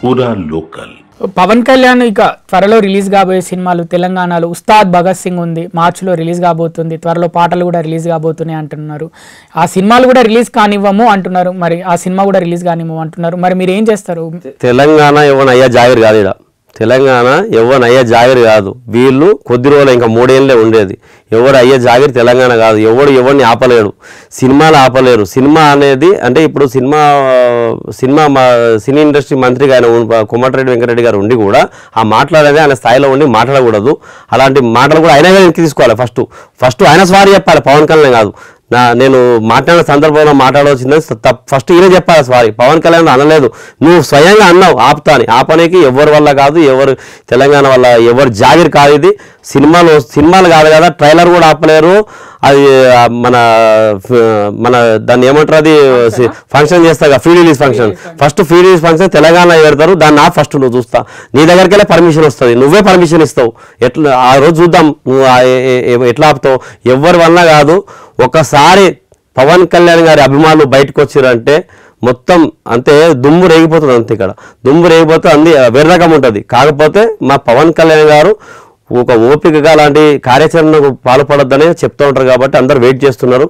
పూరా లోకల్. పవన్ కళ్యాణ్ ఇక త్వరలో రిలీజ్ కాబోయే సినిమాలు తెలంగాణలో ఉస్తాద్ భగత్ సింగ్ ఉంది, మార్చిలో రిలీజ్ కాబోతుంది, త్వరలో పాటలు కూడా రిలీజ్ కాబోతున్నాయి అంటున్నారు. ఆ సినిమాలు కూడా రిలీజ్ కానివ్వము అంటున్నారు, మరి ఆ సినిమా కూడా రిలీజ్ కానివ్వము అంటున్నారు. మరి మీరు ఏం చేస్తారు? తెలంగాణ ఎవరు అయ్యా జాగిరి కాదు, ఇక్కడ తెలంగాణ ఎవరు అయ్యే జాగిరి కాదు. వీళ్ళు కొద్ది రోజులు ఇంకా 3 ఏళ్ళే ఉండేది. ఎవరు అయ్యే జాగిరి తెలంగాణ కాదు. ఎవరిని ఆపలేడు, సినిమాలు ఆపలేరు. సినిమా అనేది అంటే ఇప్పుడు సినీ ఇండస్ట్రీ మంత్రిగా ఆయన కోమటిరెడ్డి వెంకటరెడ్డి గారు ఉండి కూడా ఆ మాట్లాడేది ఆయన స్థాయిలో ఉండి మాట్లాడకూడదు. అలాంటి మాటలు కూడా ఆయన వెనక్కి తీసుకోవాలి. ఫస్ట్ ఆయన సారీ చెప్పాలి, పవన్ కళ్యాణ్ కాదు. నేను మాట్లాడిన సందర్భంలో మాట్లాడవచ్చింది ఫస్ట్ ఈయన చెప్పాలి సారీ. పవన్ కళ్యాణ్ అనలేదు, నువ్వు స్వయంగా అన్నావు ఆపుతా అని. ఆపనికి ఎవరి వల్ల కాదు, ఎవరు తెలంగాణ వల్ల ఎవరు జాగిరి కాదు. ఇది సినిమాలు కాదు కదా, ట్రైలర్ కూడా ఆపలేరు. అది మన దాన్ని ఏమంటారు, అది ఫంక్షన్ చేస్తారు కదా, free release function. First free release function తెలంగాణలో పెడతారు, దాన్ని ఫస్ట్ నువ్వు చూస్తా, నీ దగ్గరికి వెళ్ళి పర్మిషన్ వస్తుంది, నువ్వే పర్మిషన్ ఇస్తావు. ఎట్లా ఆ రోజు చూద్దాం నువ్వు ఎట్లా ఆపుతావు. ఎవరి వల్ల కాదు. ఒకసారి పవన్ కళ్యాణ్ గారి అభిమానులు బయటకు వచ్చారంటే మొత్తం అంతే దుమ్ము రేగిపోతుంది. అంతే ఇక్కడ దుమ్ము రేగిపోతే అంది వేరే రకం ఉంటుంది. కాకపోతే మా పవన్ కళ్యాణ్ గారు ఒక ఓపికగా అలాంటి కార్యాచరణకు పాల్పడొద్దని చెప్తూ ఉంటారు కాబట్టి అందరు వెయిట్ చేస్తున్నారు.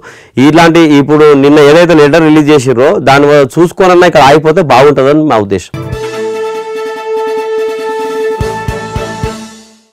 ఇలాంటి ఇప్పుడు నిన్న ఏదైతే లెటర్ రిలీజ్ చేసిరో దాన్ని చూసుకోనన్నా ఇక్కడ ఆగిపోతే బాగుంటుందని మా ఉద్దేశం.